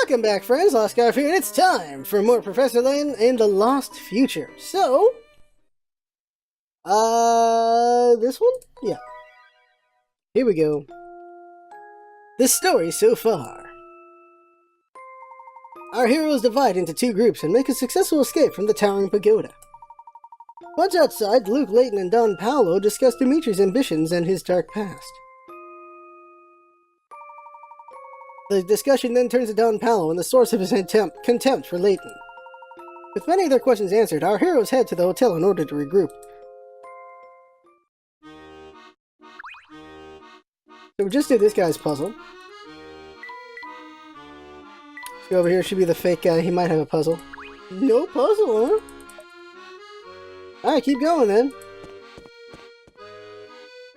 Welcome back, friends. LostScarf here, and it's time for more Professor Layton in the Lost Future. So, this one? Yeah. Here we go. The story so far. Our heroes divide into two groups and make a successful escape from the towering pagoda. Once outside, Luke, Layton, and Don Paolo discuss Dimitri's ambitions and his dark past. The discussion then turns to Don Paolo and the source of his contempt for Layton. With many of their questions answered, our heroes head to the hotel in order to regroup. So we just did this guy's puzzle. Let's go over here, should be the fake guy, he might have a puzzle. No puzzle, huh? Alright, keep going then.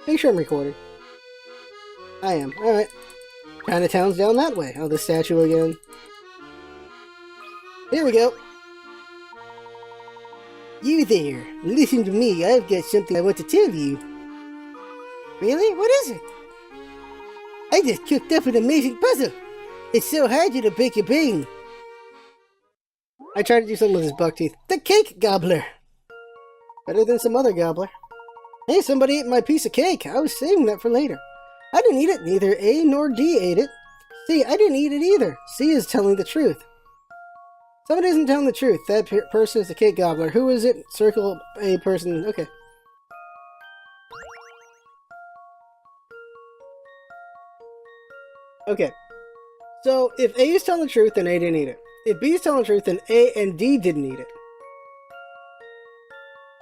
Make sure I'm recording. I am, alright. Chinatown's down that way. Oh, the statue again. Here we go. You there. Listen to me. I've got something I want to tell you. Really? What is it? I just cooked up an amazing puzzle. It's so hard it'll break your brain. I tried to do something with his buck teeth. The cake gobbler. Better than some other gobbler. Hey, somebody ate my piece of cake. I was saving that for later. I didn't eat it. Neither A nor D ate it. C, I didn't eat it either. C is telling the truth. Somebody isn't telling the truth. That person is the cake gobbler. Who is it? Circle a person. Okay. Okay. So, if A is telling the truth, then A didn't eat it. If B is telling the truth, then A and D didn't eat it.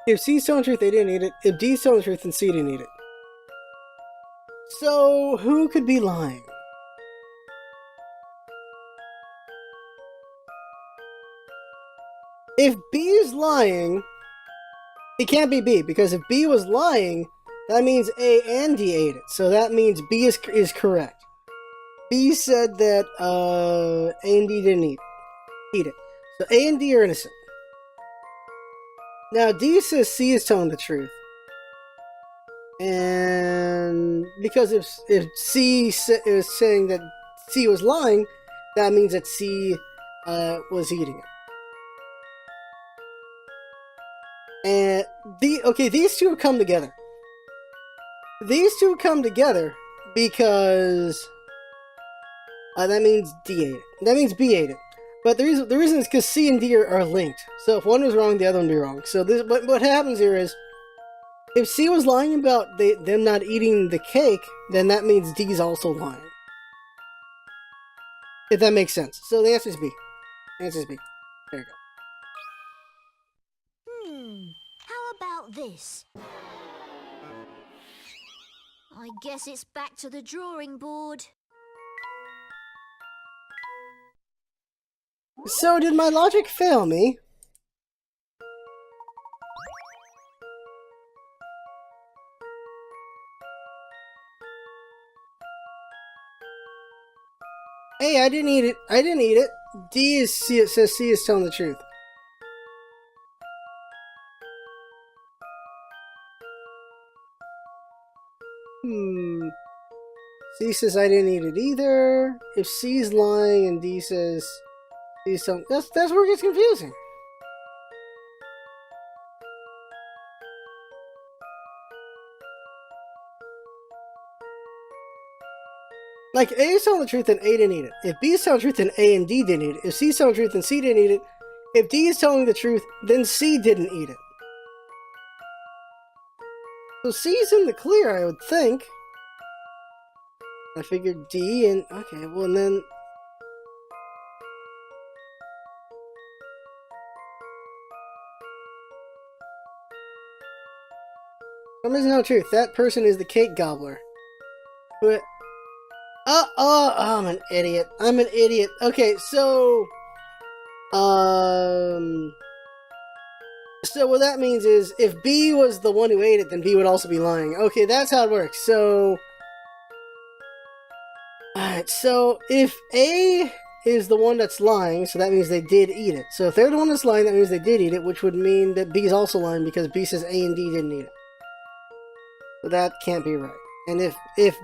If C is telling the truth, they didn't eat it. If D is telling the truth, then C didn't eat it. So, who could be lying? If B is lying, it can't be B, because if B was lying, that means A and D ate it. So that means B is correct. B said that A and D didn't eat it. So A and D are innocent. Now D says C is telling the truth. And because if C is saying that C was lying, that means that C was eating it. And these two have come together. These two come together because that means D ate it. That means B ate it. But the reason is because C and D are linked. So if one was wrong, the other one would be wrong. So what happens here is, if C was lying about them not eating the cake, then that means D's also lying. If that makes sense. So the answer is B. The answer is B. There you go. How about this? I guess it's back to the drawing board. So did my logic fail me? Hey, I didn't eat it. I didn't eat it. Says C is telling the truth. C says I didn't eat it either. If C's lying and D says C's telling, that's where it gets confusing. Like, A is telling the truth, then A didn't eat it. If B is telling the truth, then A and D didn't eat it. If C is telling the truth, then C didn't eat it. If D is telling the truth, then C didn't eat it. So C's in the clear, I would think. I figured D and... Okay, well, and then... For some reason, no truth. That person is the cake gobbler. But... I'm an idiot. I'm an idiot. Okay, so... So what that means is, if B was the one who ate it, then B would also be lying. Okay, that's how it works. So... Alright, so if A is the one that's lying, so that means they did eat it. So if they're the one that's lying, that means they did eat it, which would mean that B is also lying because B says A and D didn't eat it. So that can't be right. And if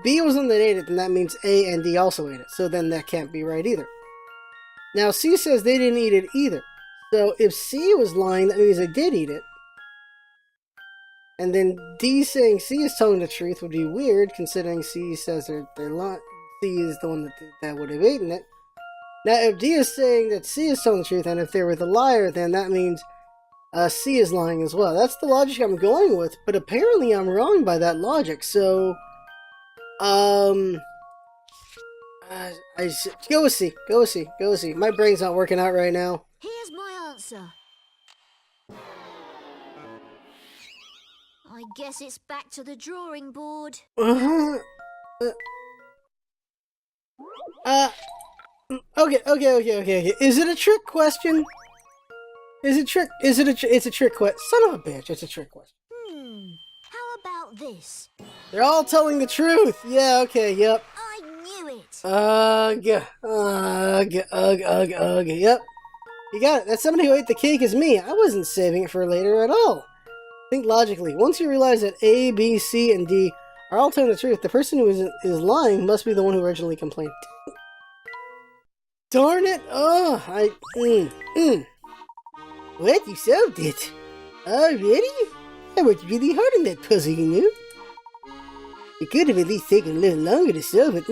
B was the one that ate it, then that means A and D also ate it. So then that can't be right either. Now, C says they didn't eat it either. So if C was lying, that means they did eat it. And then D saying C is telling the truth would be weird, considering C says they're lying. C is the one that would have eaten it. Now, if D is saying that C is telling the truth, and if they were the liar, then that means C is lying as well. That's the logic I'm going with, but apparently I'm wrong by that logic, so... go with C. Go with C. Go with C. My brain's not working out right now. Here's my answer. I guess it's back to the drawing board. Okay. Is it a trick question? It's a trick question. Son of a bitch, it's a trick question. How about this? They're all telling the truth. Yeah, okay, yep. I knew it. Yep. You got it. That's somebody who ate the cake is me. I wasn't saving it for later at all. Think logically. Once you realize that A, B, C, and D are all telling the truth, the person who is lying must be the one who originally complained. Darn it! What? You solved it? Already? I worked really hard on that puzzle, you know? It could have at least taken a little longer to solve it.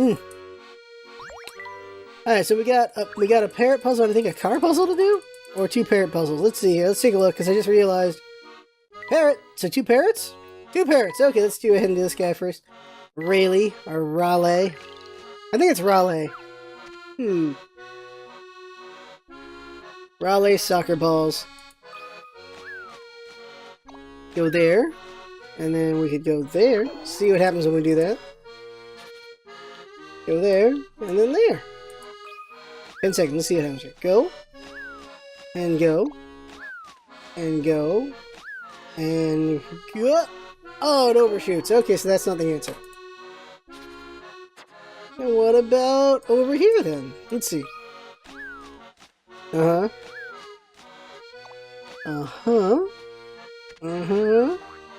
Alright, so we got a parrot puzzle and I think a car puzzle to do? Or 2 parrot puzzles. Let's see here. Let's take a look, because I just realized... Parrot! So 2 parrots? 2 parrots! Okay, let's go ahead and do this guy first. Rayleigh, or Raleigh. I think it's Raleigh. Raleigh soccer balls. Go there. And then we could go there. See what happens when we do that. Go there. And then there. 10 seconds. Let's see what happens here. Go. And go. And go. And go. Oh, it overshoots. Okay, so that's not the answer. And what about over here then? Let's see. Uh-huh.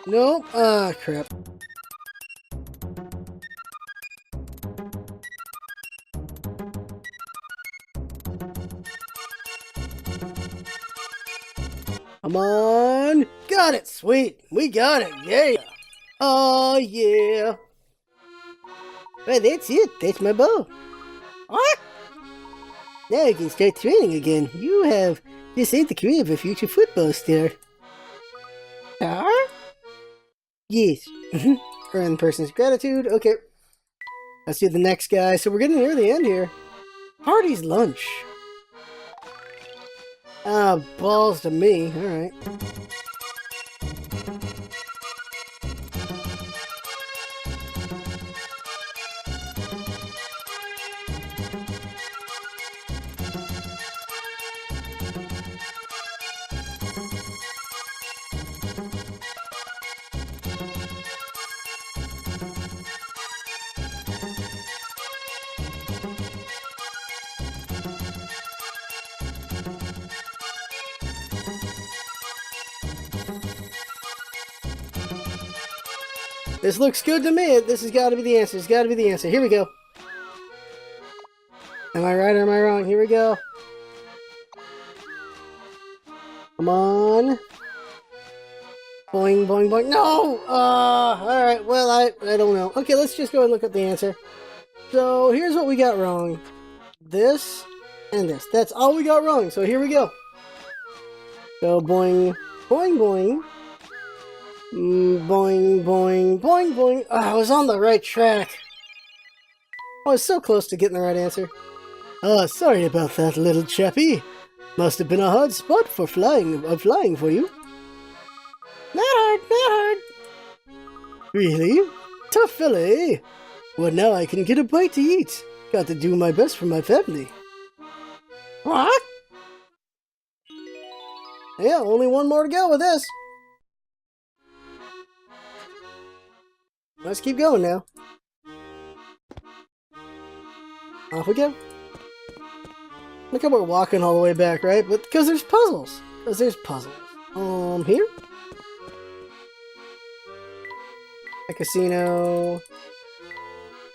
Nope. Ah, crap. Come on. Got it. Sweet. We got it. Yeah. Oh, yeah. Well, that's it. That's my ball. What? Now I can start training again. You have this ain't the career of a future football star. Star? Yes. Earn the person's gratitude. Okay. Let's do the next guy. So we're getting near the end here. Hardy's lunch. Ah, balls to me. Alright. This looks good to me. This has got to be the answer. It's got to be the answer. Here we go. Am I right or am I wrong? Here we go. Come on. Boing, boing, boing. No! Alright. Well, I don't know. Okay, let's just go and look at the answer. So, here's what we got wrong. This and this. That's all we got wrong. So, here we go. So, boing, boing, boing. Boing, boing, boing, boing. Oh, I was on the right track. I was so close to getting the right answer. Oh, sorry about that, little chappy. Must have been a hard spot for flying for you. Not hard, not hard. Really? Tough fella, eh? Well, now I can get a bite to eat. Got to do my best for my family. What? Yeah, only one more to go with this. Let's keep going now. Off we go. Look how we're walking all the way back, right? But because there's puzzles. Here? A casino.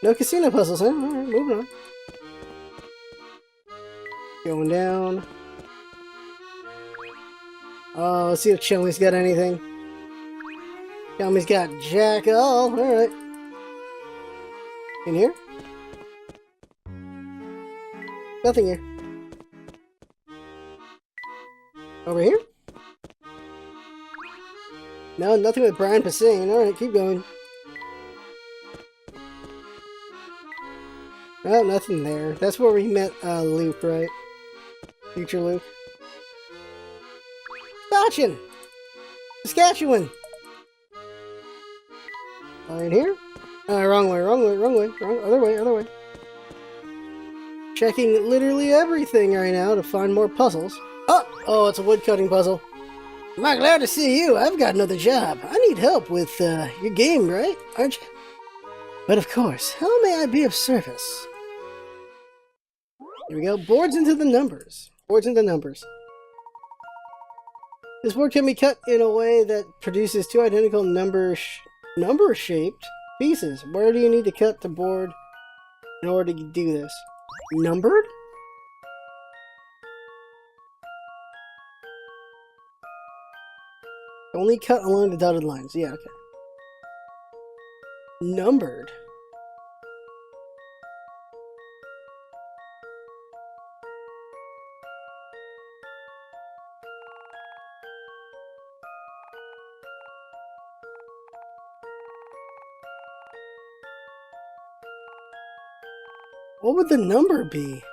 No casino puzzles, huh? Alright, moving on. Going down. Oh, let's see if Chumley's got anything. Chumley's got jack all. Alright. In here? Nothing here. Over here? No, nothing with Brian Posehn. Alright, keep going. Oh, nothing there. That's where we met Luke, right? Future Luke. Saskatchewan! Saskatchewan! Right here? Wrong way, wrong way, wrong way. Other way, other way. Checking literally everything right now to find more puzzles. Oh, it's a woodcutting puzzle. Am I glad to see you? I've got another job. I need help with your game, right? Aren't you? But of course, how may I be of service? Here we go. Boards into the numbers. Boards into numbers. This board can be cut in a way that produces two identical number-shaped pieces. Where do you need to cut the board in order to do this? Numbered? Only cut along the dotted lines. Yeah, okay. Numbered. What would the number be?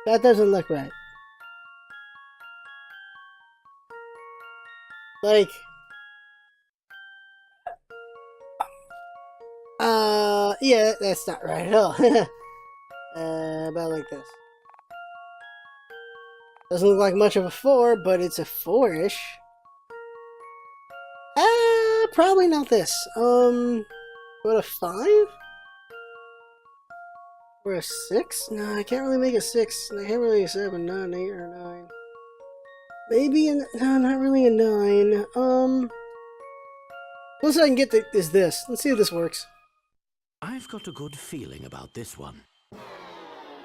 That doesn't look right. Like, yeah, that's not right at all. About like this. Doesn't look like much of a 4, but it's a 4-ish. Probably not this. What, a 5? Or a 6? No, I can't really make a 6. I can't really make a 7, not an 8 or a 9. Maybe no, not really a 9. Closest I can get to is this. Let's see if this works. I've got a good feeling about this one.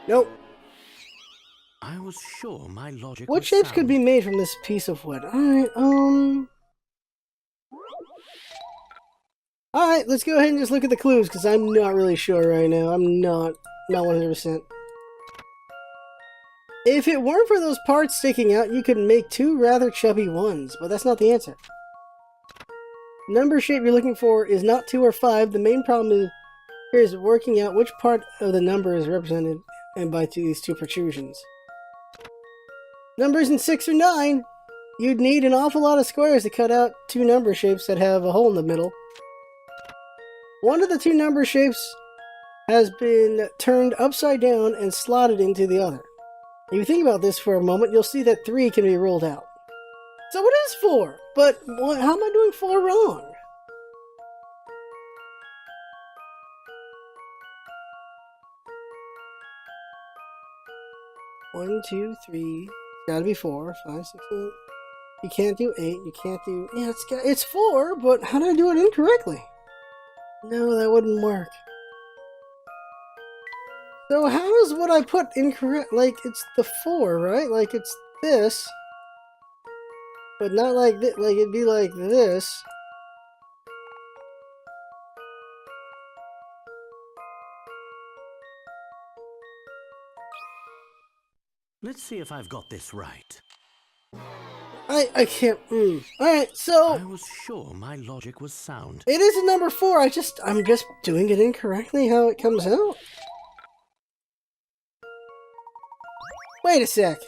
Nope. I was sure my logic What was shapes sound. could be made from this piece of wood? Alright, let's go ahead and just look at the clues, because I'm not really sure right now. I'm not 100%. If it weren't for those parts sticking out, you could make two rather chubby ones, but that's not the answer. Number shape you're looking for is not 2 or 5. The main problem here is working out which part of the number is represented and by these two protrusions. Numbers in 6 or 9, you'd need an awful lot of squares to cut out two number shapes that have a hole in the middle. One of the two number shapes has been turned upside down and slotted into the other. If you think about this for a moment, you'll see that 3 can be ruled out. So what is 4? But how am I doing 4 wrong? One, 2, 3. Gotta be 4, 5, 6, 8. You can't do 8. You can't do. Yeah, it's 4, but how did I do it incorrectly? No, that wouldn't work. So how is what I put incorrect? Like, it's the 4, right? Like, it's this. But not like this. Like, it'd be like this. Let's see if I've got this right. I can't. Alright, so I was sure my logic was sound. it is a number 4. I'm just doing it incorrectly how it comes out. Wait a sec.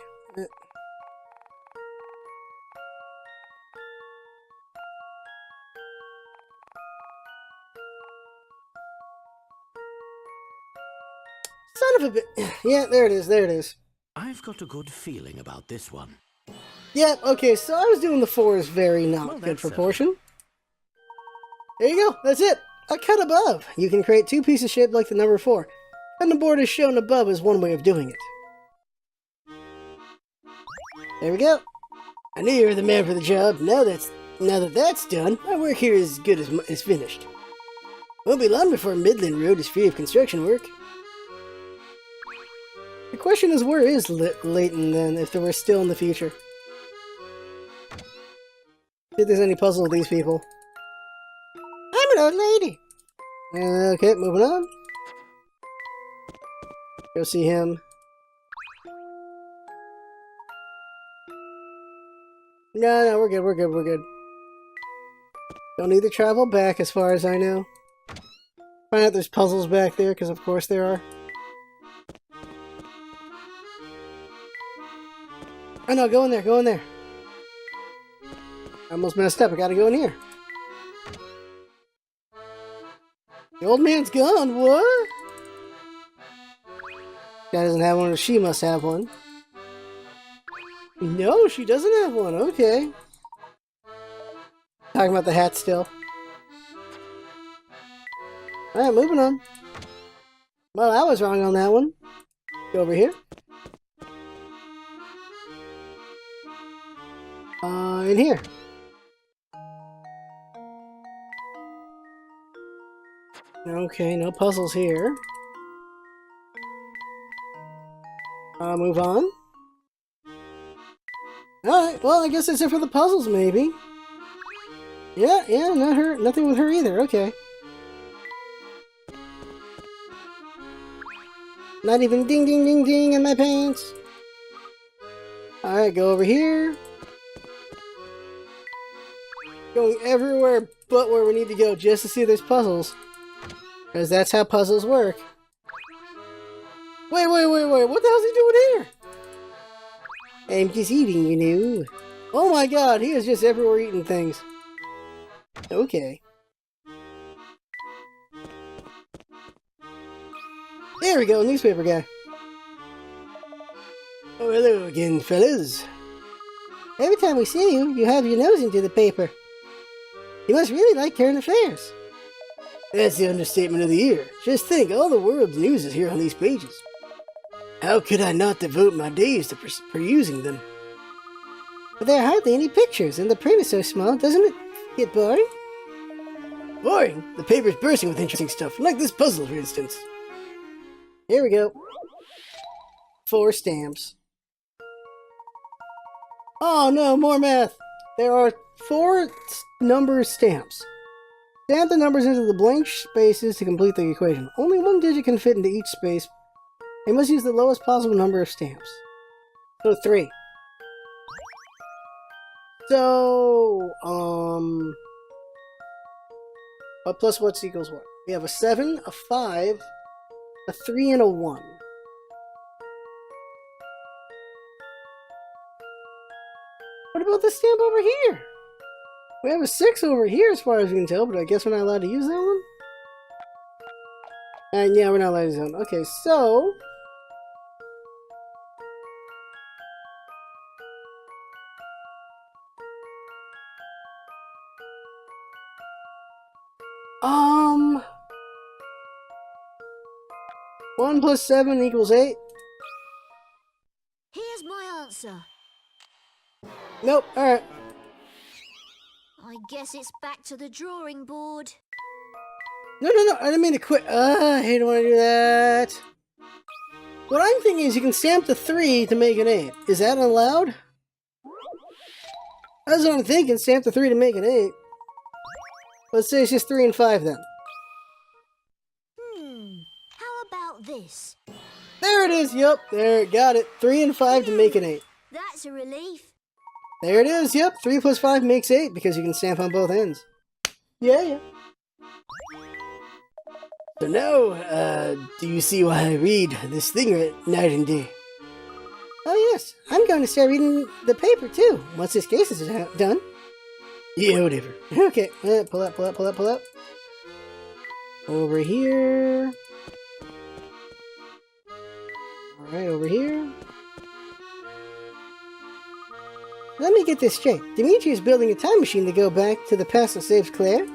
Son of a bit. Yeah, there it is. There it is. I've got a good feeling about this one. Yep, okay, so I was doing the 4s very not Well, good that's proportion. There you go, that's it. A cut above. You can create two pieces shaped like the number 4. And the board is shown above is one way of doing it. There we go. I knew you were the man for the job. Now that that's done, my work here is good as finished. Won't be long before Midland Road is free of construction work. The question is, where is Layton then, if we're still in the future? See if there's any puzzle with these people. I'm an old lady! Okay, moving on. Go see him. No, we're good. Don't need to travel back as far as I know. Find out there's puzzles back there, because of course there are. Oh no, go in there. I almost messed up, I gotta go in here. The old man's gone, what? Guy doesn't have one, or she must have one. No, she doesn't have one, okay. Talking about the hat still. Alright, moving on. Well, I was wrong on that one. Go over here. In here. Okay, no puzzles here. Move on. Alright, well, I guess that's it for the puzzles, maybe. Yeah, not her, nothing with her either, okay. Not even ding ding ding ding in my pants. Alright, go over here. Going everywhere but where we need to go just to see there's puzzles. Because that's how puzzles work. Wait, what the hell's he doing here? I'm just eating, you know. Oh my god, he is just everywhere eating things. Okay. There we go, newspaper guy. Oh, hello again, fellas. Every time we see you, you have your nose into the paper. You must really like current affairs. That's the understatement of the year. Just think, all the world's news is here on these pages. How could I not devote my days to perusing them? But there are hardly any pictures, and the print is so small, doesn't it get boring? Boring? The paper's bursting with interesting stuff, like this puzzle, for instance. Here we go. 4 stamps. Oh no, more math! There are 4 number stamps. Stamp the numbers into the blank spaces to complete the equation. Only 1 digit can fit into each space. You must use the lowest possible number of stamps. So 3. So, what plus what equals what? We have a 7, a 5, a 3, and a 1. What about the stamp over here? We have a 6 over here as far as we can tell, but I guess we're not allowed to use that one? And yeah, we're not allowed to use that one. Okay, so... Um... 1 plus 7 equals 8? Here's my answer. Nope, alright. I guess it's back to the drawing board. No, I didn't mean to quit. I hate when I do that. What I'm thinking is you can stamp the 3 to make an 8. Is that allowed? That's what I'm thinking, stamp the 3 to make an 8. Let's say it's just 3 and 5 then. How about this? There it is, yep, there, got it. 3 and 5 to make an 8. That's a relief. There it is, yep, 3 plus 5 makes 8 because you can stamp on both ends. Yeah. So now, do you see why I read this thing night and day? Oh yes, I'm going to start reading the paper too, once this case is done. Yeah, whatever. Okay, pull up. Over here. Alright, over here. Let me get this straight. Dimitri is building a time machine to go back to the past and save Claire?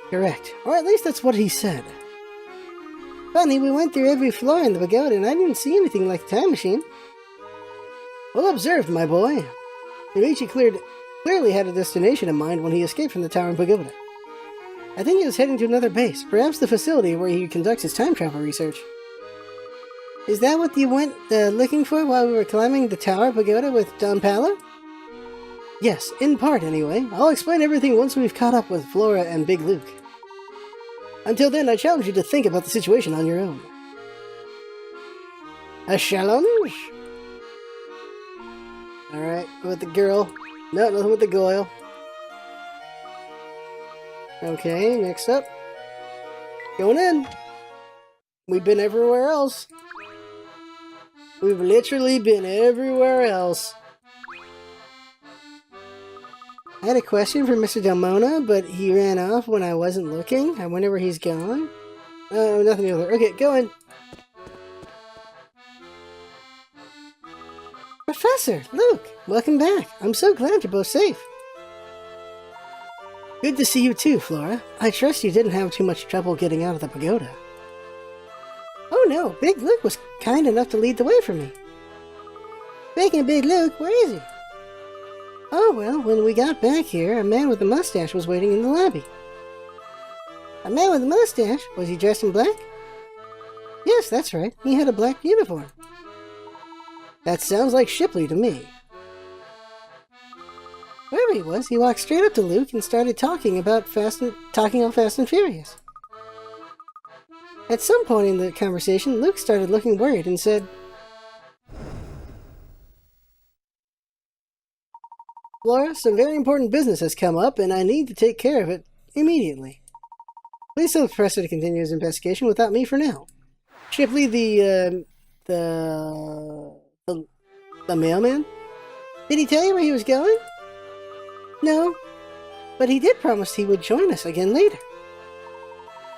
Correct. Or at least that's what he said. Funny, we went through every floor in the pagoda and I didn't see anything like the time machine. Well observed, my boy. Dimitri clearly had a destination in mind when he escaped from the Tower and Pagoda. I think he was heading to another base, perhaps the facility where he conducts his time travel research. Is that what you went looking for while we were climbing the Tower Pagoda with Don Paolo? Yes, in part anyway. I'll explain everything once we've caught up with Flora and Big Luke. Until then, I challenge you to think about the situation on your own. A challenge? Alright, with the girl. No, nothing with the Goyle. Okay, next up. Going in. We've been everywhere else. We've literally been everywhere else. I had a question for Mr. Delmona, but he ran off when I wasn't looking. I wonder where he's gone. Oh, nothing over there. Okay, go in. Professor, Luke, welcome back. I'm so glad you're both safe. Good to see you too, Flora. I trust you didn't have too much trouble getting out of the pagoda. Oh no, Big Luke was kind enough to lead the way for me. Speaking of Big Luke, where is he? Oh well, when we got back here, a man with a mustache was waiting in the lobby. A man with a mustache? Was he dressed in black? Yes, that's right. He had a black uniform. That sounds like Shipley to me. Wherever he was, he walked straight up to Luke and started talking all Fast and Furious. At some point in the conversation, Luke started looking worried and said, Flora, some very important business has come up, and I need to take care of it immediately. Please tell the professor to continue his investigation without me for now. Shipley, the mailman? Did he tell you where he was going? No, but he did promise he would join us again later.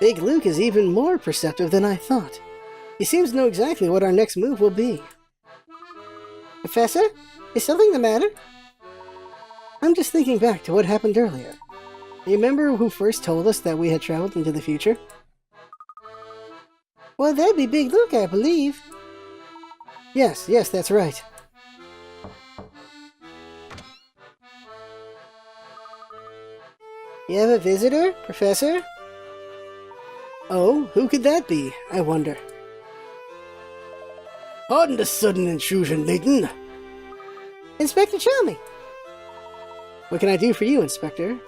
Big Luke is even more perceptive than I thought. He seems to know exactly what our next move will be. Professor, is something the matter? I'm just thinking back to what happened earlier. You remember who first told us that we had traveled into the future? Well, that'd be Big Luke, I believe. Yes, that's right. You have a visitor, Professor? Oh, who could that be, I wonder? Pardon the sudden intrusion, Layton. Inspector Chalmey. What can I do for you, Inspector?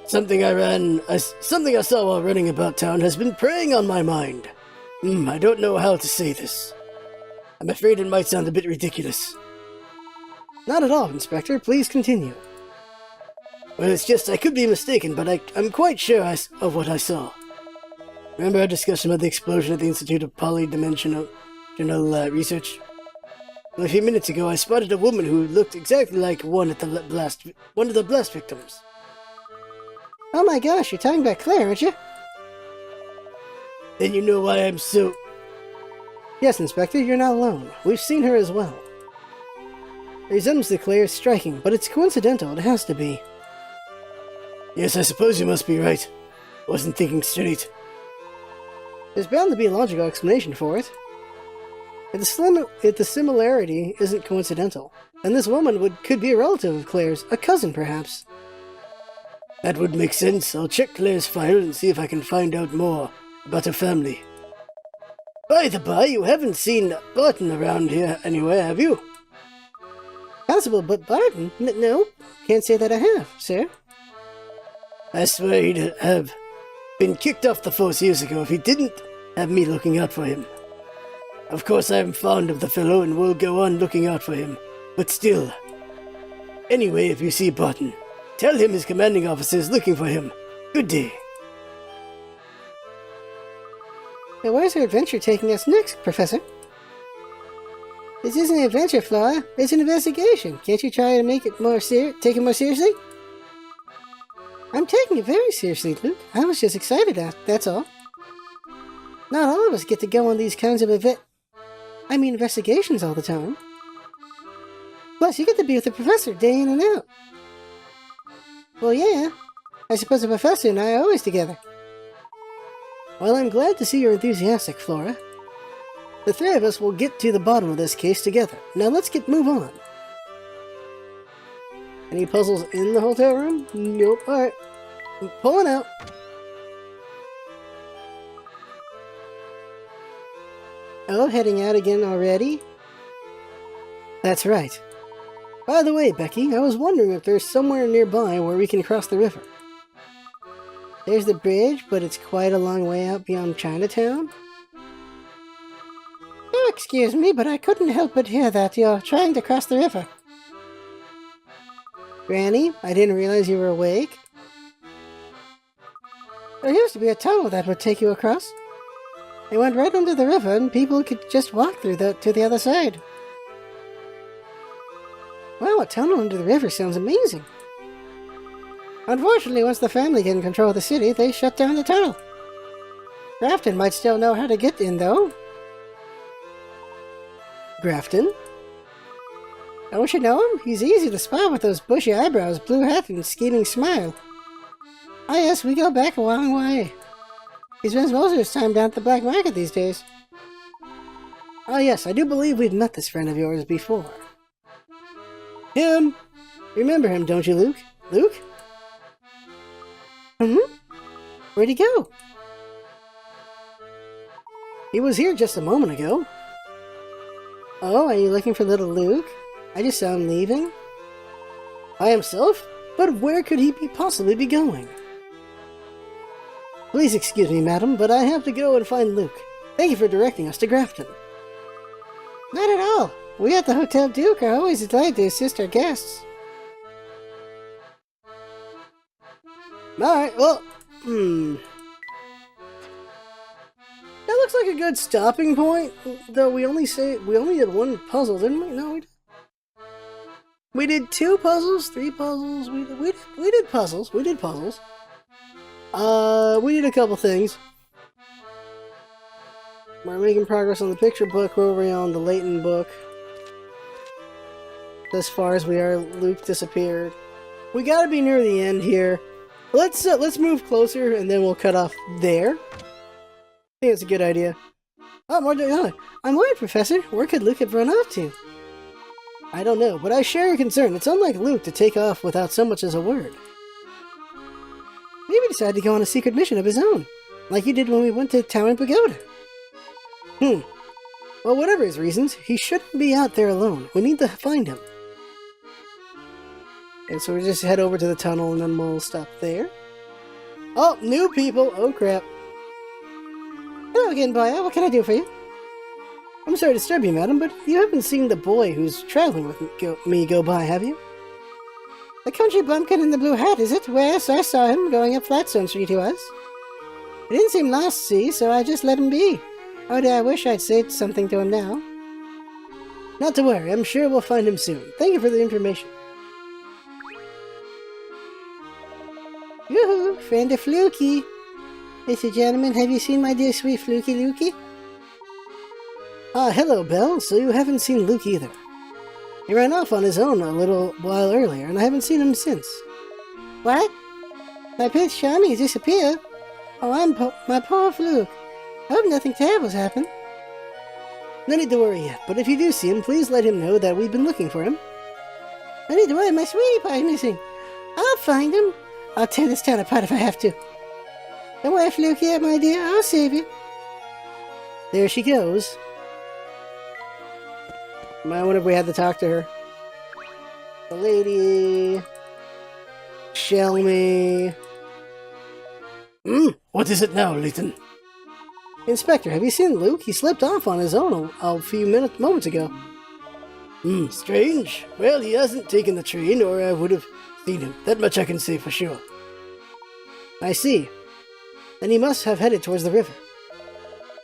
Something I saw while running about town has been preying on my mind. I don't know how to say this. I'm afraid it might sound a bit ridiculous. Not at all, Inspector. Please continue. Well, it's just I could be mistaken, but I'm quite sure of what I saw. Remember our discussion about the explosion at the Institute of Polydimensional Research? Well, a few minutes ago, I spotted a woman who looked exactly like one of the blast victims. Oh my gosh, you're talking about Claire, aren't you? Then you know why I'm so... Yes, Inspector, you're not alone. We've seen her as well. The resemblance to Claire is striking, but it's coincidental. It has to be. Yes, I suppose you must be right. Wasn't thinking straight. There's bound to be a logical explanation for it. If the similarity isn't coincidental, then this woman could be a relative of Claire's, a cousin perhaps. That would make sense. I'll check Claire's file and see if I can find out more about her family. By the by, you haven't seen Barton around here anywhere, have you? Possible, but Barton? No, can't say that I have, sir. I swear he'd have been kicked off the force years ago if he didn't have me looking out for him. Of course, I am fond of the fellow and will go on looking out for him, but still. Anyway, if you see Barton, tell him his commanding officer is looking for him. Good day. Now, where's our adventure taking us next, Professor? This isn't an adventure, Flora. It's an investigation. Can't you try to make it take it more seriously? I'm taking it very seriously, Luke. I was just excited, that's all. Not all of us get to go on these kinds of investigations all the time. Plus, you get to be with the Professor day in and out. Well, yeah. I suppose the Professor and I are always together. Well, I'm glad to see you're enthusiastic, Flora. The three of us will get to the bottom of this case together. Now let's move on. Any puzzles in the hotel room? Nope. Alright. I'm pulling out. Oh, heading out again already? That's right. By the way, Becky, I was wondering if there's somewhere nearby where we can cross the river. There's the bridge, but it's quite a long way out beyond Chinatown. Oh, excuse me, but I couldn't help but hear that you're trying to cross the river. Granny, I didn't realize you were awake. There used to be a tunnel that would take you across. It went right under the river, and people could just walk through to the other side. Wow, a tunnel under the river sounds amazing. Unfortunately, once the family get in control of the city, they shut down the tunnel. Grafton might still know how to get in, though. Grafton? Don't you know him? He's easy to spot with those bushy eyebrows, blue hat, and scheming smile. Ah yes, we go back a long way. He spends most of his time down at the black market these days. Oh yes, I do believe we've met this friend of yours before. Him! Remember him, don't you, Luke? Luke? Where'd he go? He was here just a moment ago. Oh, are you looking for little Luke? I just saw him leaving. By himself? But where could he possibly be going? Please excuse me, madam, but I have to go and find Luke. Thank you for directing us to Grafton. Not at all. We at the Hotel Duke are always delighted to assist our guests. Alright, well, That looks like a good stopping point, though we only did one puzzle, didn't we? No, we did 2 puzzles, 3 puzzles, we did puzzles, we did a couple things. We're making progress on the picture book, where we're on the Layton book. As far as we are, Luke disappeared. We gotta be near the end here. Let's move closer, and then we'll cut off there. I think it's a good idea. Oh, I'm worried, Professor. Where could Luke have run off to? I don't know, but I share your concern. It's unlike Luke to take off without so much as a word. Maybe he decided to go on a secret mission of his own, like he did when we went to Tower Pagoda. Well, whatever his reasons, he shouldn't be out there alone. We need to find him. And so we just head over to the tunnel, and then we'll stop there. Oh, new people! Oh, crap. Hello again, Baya. What can I do for you? I'm sorry to disturb you, madam, but you haven't seen the boy who's traveling with me go by, have you? The country bumpkin in the blue hat, is it? Yes, I saw him going up Flatstone Street, he was. He didn't seem lost, see, so I just let him be. Oh dear, I wish I'd said something to him now. Not to worry, I'm sure we'll find him soon. Thank you for the information. Yoo-hoo, friend of Fluky. Mr. Gentleman, have you seen my dear sweet Fluky Lukey? Ah, hello, Belle. So you haven't seen Luke either. He ran off on his own a little while earlier, and I haven't seen him since. What? My Prince Charming has disappeared? Oh, my poor Fluke. I hope nothing terrible's happened. No need to worry yet, but if you do see him, please let him know that we've been looking for him. No need to worry, my sweetie pie's missing. I'll find him. I'll tear this town apart if I have to. Don't worry, Fluky, my dear, I'll save you. There she goes. I wonder if we had to talk to her. The lady... Shelmy... What is it now, Layton? Inspector, have you seen Luke? He slipped off on his own a few moments ago. Strange. Well, he hasn't taken the train, or I would have seen him. That much I can say for sure. I see. Then he must have headed towards the river.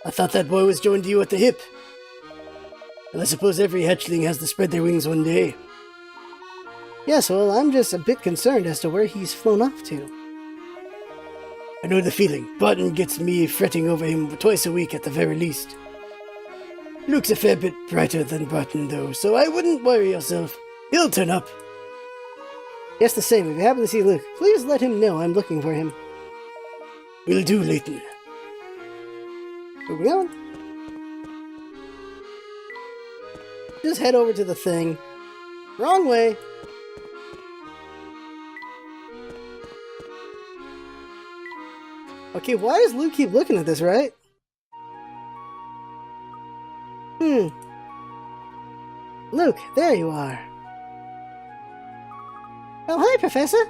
I thought that boy was joined to you at the hip. Well, I suppose every hatchling has to spread their wings one day. Yes, well, I'm just a bit concerned as to where he's flown off to. I know the feeling. Barton gets me fretting over him twice a week at the very least. Luke's a fair bit brighter than Barton, though, so I wouldn't worry yourself. He'll turn up. Just the same, if you happen to see Luke, please let him know I'm looking for him. Will do, Layton. Moving on. Just head over to the thing. Wrong way. Okay, why does Luke keep looking at this, right? Luke, there you are. Oh, hi, Professor.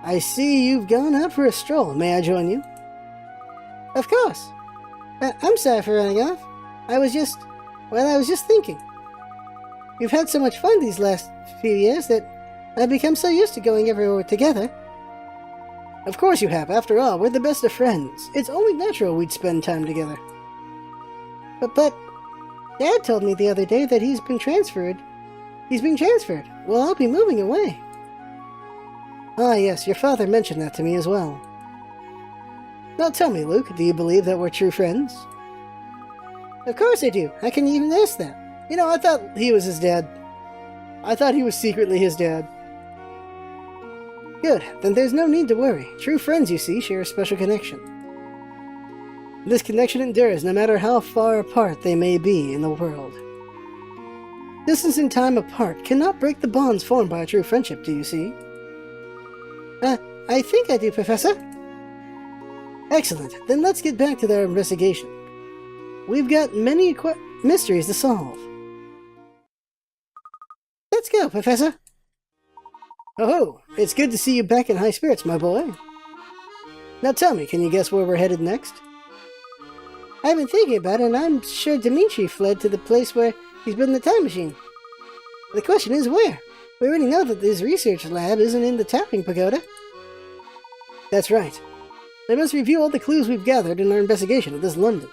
I see you've gone out for a stroll. May I join you? Of course. I'm sorry for running off. I was just thinking. We've had so much fun these last few years that I've become so used to going everywhere together. Of course you have. After all, we're the best of friends. It's only natural we'd spend time together. But Dad told me the other day that he's been transferred. He's being transferred. Well, I'll be moving away. Ah, yes, your father mentioned that to me as well. Now tell me, Luke, do you believe that we're true friends? Of course I do. How can you even ask that? You know, I thought he was his dad. I thought he was secretly his dad. Good, then there's no need to worry. True friends, you see, share a special connection. This connection endures no matter how far apart they may be in the world. Distance and time apart cannot break the bonds formed by a true friendship, do you see? I think I do, Professor. Excellent, then let's get back to our investigation. We've got many mysteries to solve. Let's go, Professor. Oh, it's good to see you back in high spirits, my boy. Now tell me, can you guess where we're headed next? I've been thinking about it, and I'm sure Dimitri fled to the place where he's building the time machine. The question is, where? We already know that his research lab isn't in the Tapping Pagoda. That's right. I must review all the clues we've gathered in our investigation of this London.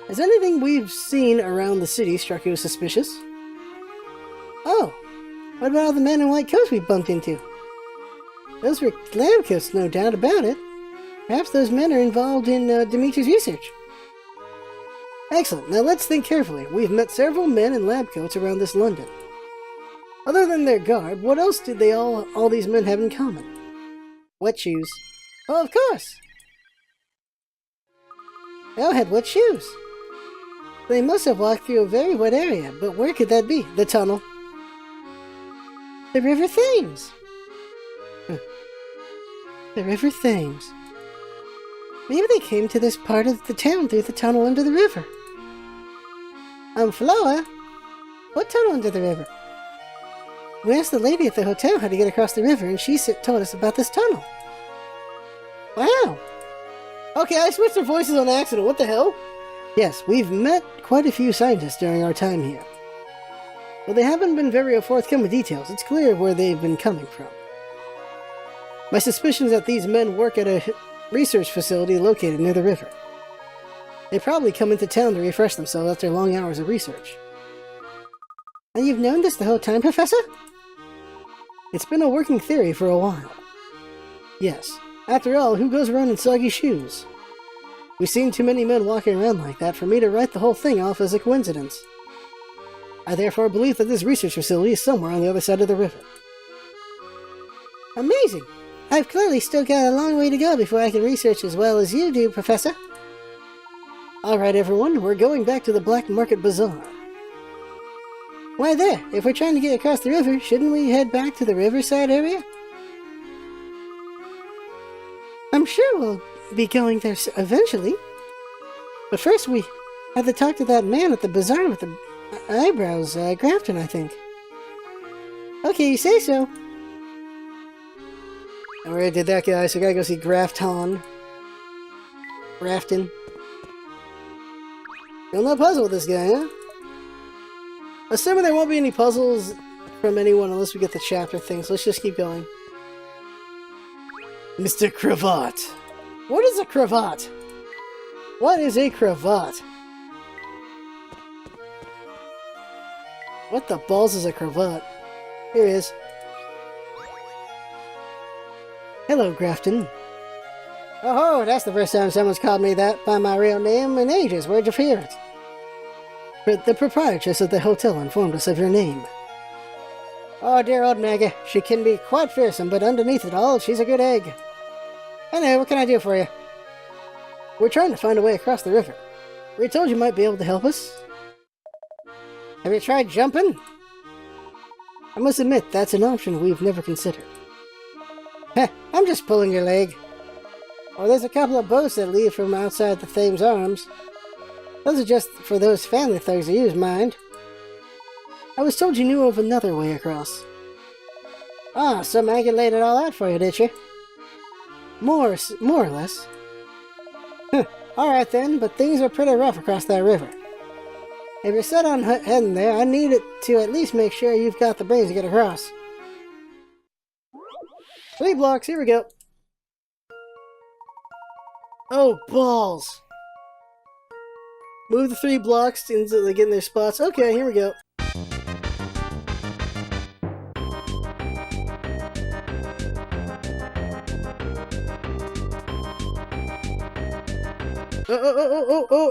Has anything we've seen around the city struck you as suspicious? Oh, what about all the men in white coats we bumped into? Those were lab coats, no doubt about it. Perhaps those men are involved in Dimitri's research. Excellent, now let's think carefully. We've met several men in lab coats around this London. Other than their garb, what else did all these men have in common? Wet shoes. Oh, of course! They all had wet shoes. They must have walked through a very wet area, but where could that be? The tunnel. The River Thames. The River Thames. Maybe they came to this part of the town through the tunnel under the river. Floa? What tunnel under the river? We asked the lady at the hotel how to get across the river, and she told us about this tunnel. Wow! Okay, I switched their voices on accident. What the hell? Yes, we've met quite a few scientists during our time here. But they haven't been very forthcoming with details. It's clear where they've been coming from. My suspicion is that these men work at a research facility located near the river. They probably come into town to refresh themselves after long hours of research. And you've known this the whole time, Professor? It's been a working theory for a while. Yes. After all, who goes around in soggy shoes? We've seen too many men walking around like that for me to write the whole thing off as a coincidence. I therefore believe that this research facility is somewhere on the other side of the river. Amazing! I've clearly still got a long way to go before I can research as well as you do, Professor. Alright everyone, we're going back to the Black Market Bazaar. Why there? If we're trying to get across the river, shouldn't we head back to the riverside area? I'm sure we'll be going there eventually. But first we had to talk to that man at the bazaar with the eyebrows, Grafton, I think. Okay, you say so. I already did that, guys, so we gotta go see Grafton. Grafton. Still no puzzle with this guy, huh? Assuming there won't be any puzzles from anyone unless we get the chapter thing, so let's just keep going. Mr. Cravat. What is a cravat? What is a cravat? What the balls is a cravat? Here it is. Hello, Grafton. Oh, that's the first time someone's called me that by my real name in ages. Where'd you hear it? But the proprietress of the hotel informed us of your name. Oh, dear old Maggie. She can be quite fearsome, but underneath it all, she's a good egg. Anyway, what can I do for you? We're trying to find a way across the river. We told you might be able to help us. Have you tried jumping? I must admit, that's an option we've never considered. Heh, I'm just pulling your leg. Or there's a couple of boats that leave from outside the Thames Arms. Those are just for those family thugs of yours, mind. I was told you knew of another way across. Ah, so Maggie laid it all out for you, did she? More or less. Alright then, but things are pretty rough across that river. If you're set on heading there, I need it to at least make sure you've got the brains to get across. 3 blocks, here we go. Oh, balls! Move the 3 blocks until they get in their spots. Okay, here we go.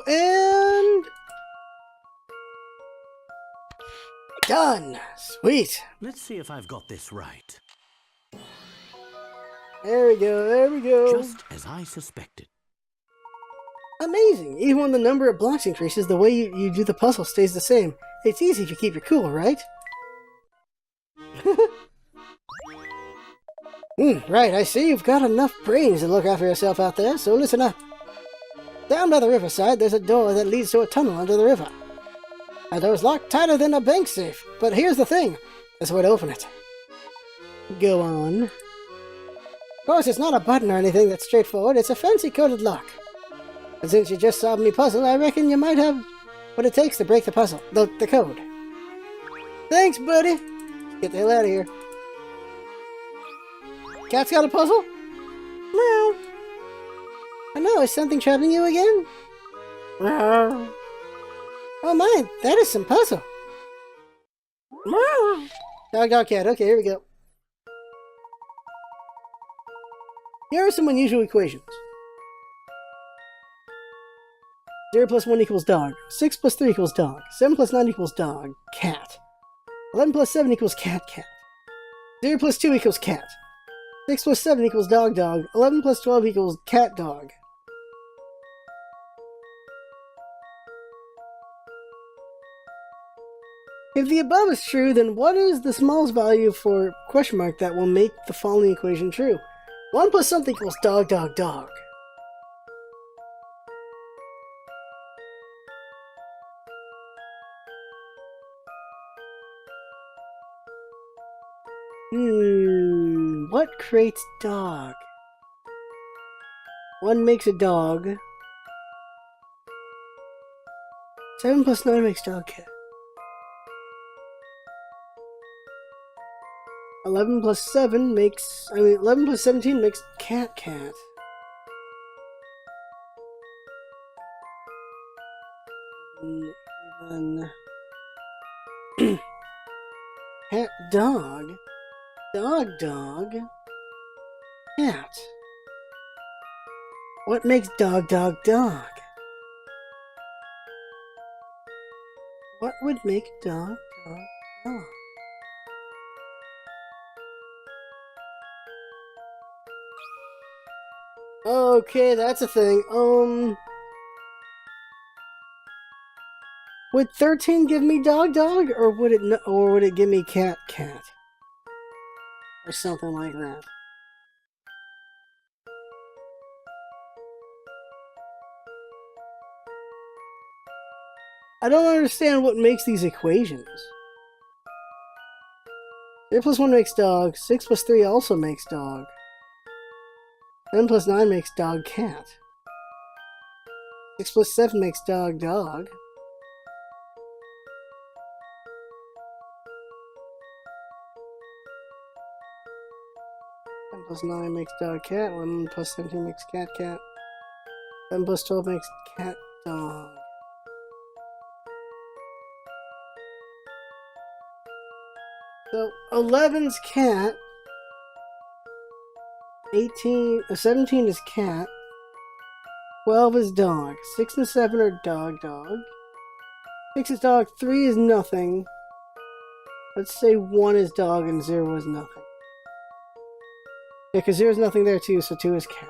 And... done! Sweet! Let's see if I've got this right. There we go, there we go. Just as I suspected. Amazing! Even when the number of blocks increases, the way you do the puzzle stays the same. It's easy if you keep your cool, right? Right, I see you've got enough brains to look after yourself out there, so listen up. Down by the riverside, there's a door that leads to a tunnel under the river. The door's locked tighter than a bank safe, but here's the thing. There's a way to open it. Go on. Of course, it's not a button or anything that's straightforward, it's a fancy coded lock. And since you just solved me puzzle, I reckon you might have what it takes to break the puzzle, the code. Thanks, buddy. Get the hell out of here. Cat's got a puzzle? Meow. I know, is something troubling you again? Meow. Oh my, that is some puzzle. Meow. Dog, cat. Okay, here we go. Here are some unusual equations. 0 plus 1 equals dog. 6 plus 3 equals dog. 7 plus 9 equals dog. Cat. 11 plus 7 equals cat. 0 plus 2 equals cat. 6 plus 7 equals dog. 11 plus 12 equals cat dog. If the above is true, then what is the smallest value for question mark that will make the following equation true? 1 plus something equals dog. What creates dog? 1 makes a dog. 7 plus 9 makes dog cat. 11 plus 7 makes... 11 plus 17 makes cat. Then... cat, dog. Dog. Cat. What makes dog? What would make dog? Okay, that's a thing. Would 13 give me dog, or would it give me cat? Or something like that. I don't understand what makes these equations. 0 plus 1 makes dog. 6 plus 3 also makes dog. 7 plus 9 makes dog cat. 6 plus 7 makes dog. 7 plus 9 makes dog cat. 1 plus 17 makes cat. 7 plus 12 makes cat dog. So 11's cat. 17 is cat. 12 is dog. 6 and 7 are dog. 6 is dog. 3 is nothing. Let's say 1 is dog and 0 is nothing. Yeah, because 0 is nothing there too, so 2 is cat.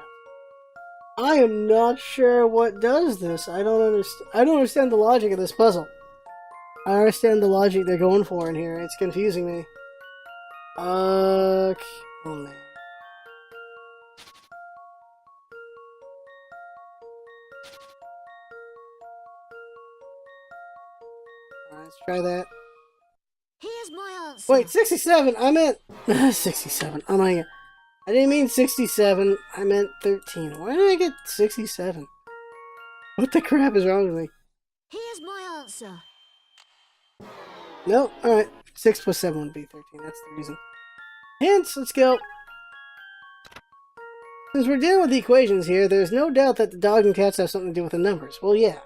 I am not sure what does this. I don't understand the logic of this puzzle. I understand the logic they're going for in here. It's confusing me. Oh man. Alright, let's try that. Here's my answer. Wait, 67! I meant... 67. Oh my god. I didn't mean 67. I meant 13. Why did I get 67? What the crap is wrong with me? Here's my answer. No? Alright. 6 plus 7 would be 13. That's the reason. Hints! Let's go! Since we're dealing with the equations here, there's no doubt that the dogs and cats have something to do with the numbers. Well, yeah.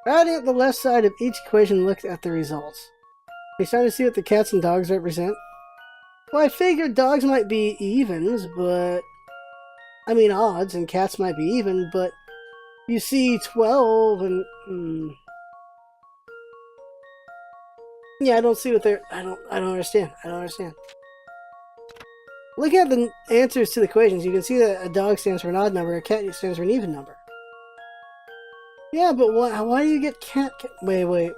Riding at the left side of each equation, look at the results. Are you starting to see what the cats and dogs represent? Well, I figured dogs might be evens, but... I mean odds, and cats might be even, but... You see 12 and... Yeah, I don't see what they're... I don't understand. I don't understand. Looking at the answers to the equations, you can see that a dog stands for an odd number, a cat stands for an even number. Yeah, but why do you get cat... Wait.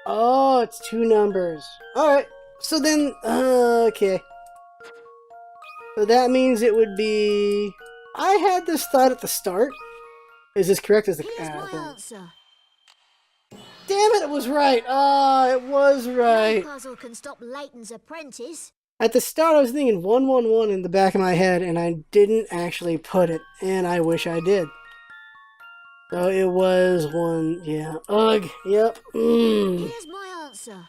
Oh, it's 2 numbers. Alright, so then... okay. So that means it would be... I had this thought at the start. Is this correct as the... Here's my answer. Damn it, it was right! Ah, it was right! No puzzle can stop Layton's apprentice. At the start, I was thinking 111 in the back of my head, and I didn't actually put it, and I wish I did. So it was 1, yeah. Ugh, yep. Here's my answer.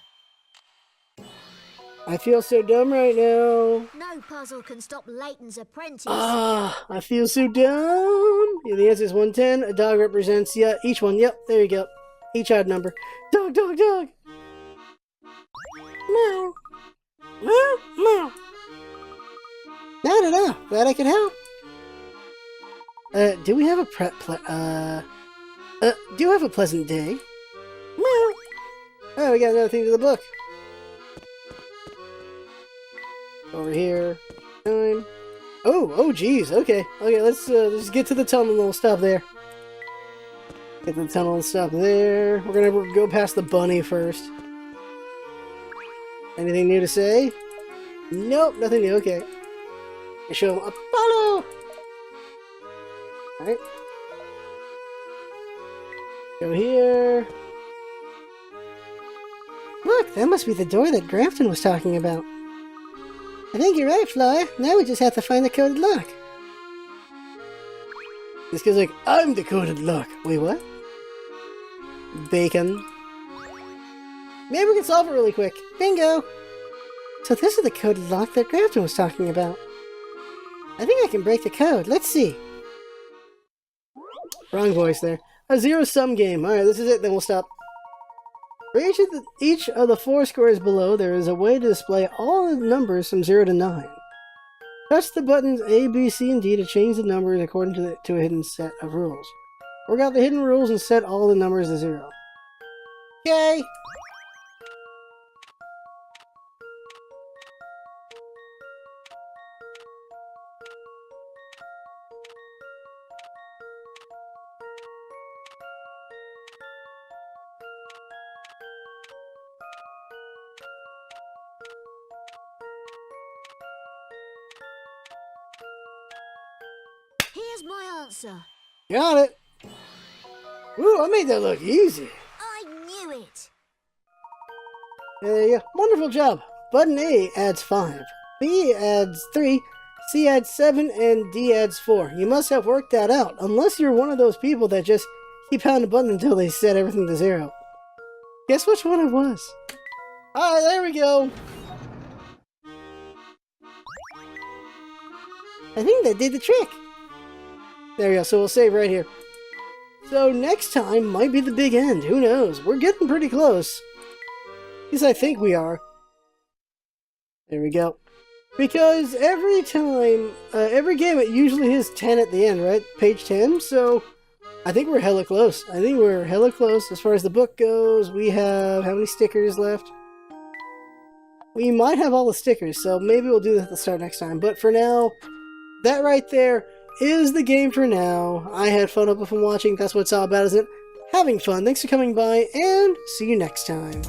I feel so dumb right now. No puzzle can stop Layton's apprentice. Ah, I feel so dumb. Yeah, the answer is 110. A dog represents, yeah, each one. Yep, there you go. Each odd number. Dog, dog, dog. Meow. Meow, meow. Not at all. Glad I could help. Do we have a do you have a pleasant day? Meow. Oh, we got another thing to the book. Over here. Time. Oh, geez. Okay, let's get to the tunnel and we'll stop there. Get to the tunnel and stop there. We're gonna go past the bunny first. Anything new to say? Nope, nothing new. Okay. I show him Apollo! Alright. Go here. Look, that must be the door that Grafton was talking about. I think you're right, Fly. Now we just have to find the coded lock. This guy's like, I'm the coded lock. Wait, what? Bacon. Maybe we can solve it really quick. Bingo! So this is the coded lock that Grafton was talking about. I think I can break the code. Let's see. Wrong voice there. A zero-sum game. Alright, this is it. Then we'll stop. For each of the 4 squares below, there is a way to display all the numbers from 0 to 9. Touch the buttons A, B, C, and D to change the numbers according to a hidden set of rules. Work out the hidden rules and set all the numbers to 0. Okay! Here's my answer. Got it! Ooh, I made that look easy. I knew it. There you go. Wonderful job. Button A adds 5. B adds 3. C adds 7. And D adds 4. You must have worked that out. Unless you're one of those people that just keep pounding the button until they set everything to 0. Guess which one it was? Alright, there we go. I think that did the trick. There we go. So we'll save right here. So next time might be the big end. Who knows? We're getting pretty close. At least I think we are. There we go. Because every time, every game it usually is 10 at the end, right? Page 10. So I think we're hella close. I think we're hella close. As far as the book goes, we have how many stickers left? We might have all the stickers, so maybe we'll do that at the start next time. But for now, that right there is the game for now. I had fun up from watching. That's what it's all about, isn't it? Having fun. Thanks for coming by, and see you next time.